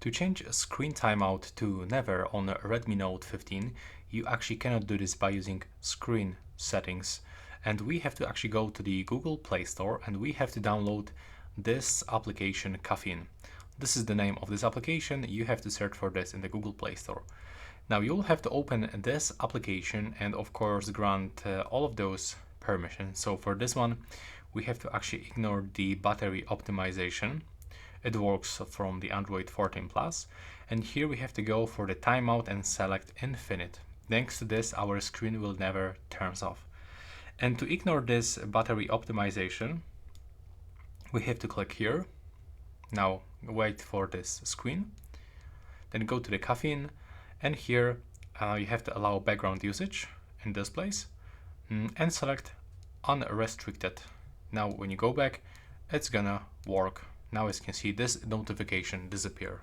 To change screen timeout to never on a Redmi Note 15, you actually cannot do this by using screen settings. And we have to actually go to the Google Play Store and we have to download this application Caffeine. This is the name of this application. You have to search for this in the Google Play Store. Now you'll have to open this application and of course grant all of those permissions. So for this one, we have to actually ignore the battery optimization. It works from the Android 14 Plus. And here we have to go for the timeout and select infinite. Thanks to this, our screen will never turn off. And to ignore this battery optimization, we have to click here. Now wait for this screen. Then go to the Caffeine. And here you have to allow background usage in this place and select unrestricted. Now when you go back, it's gonna work. Now as you can see, this notification disappear.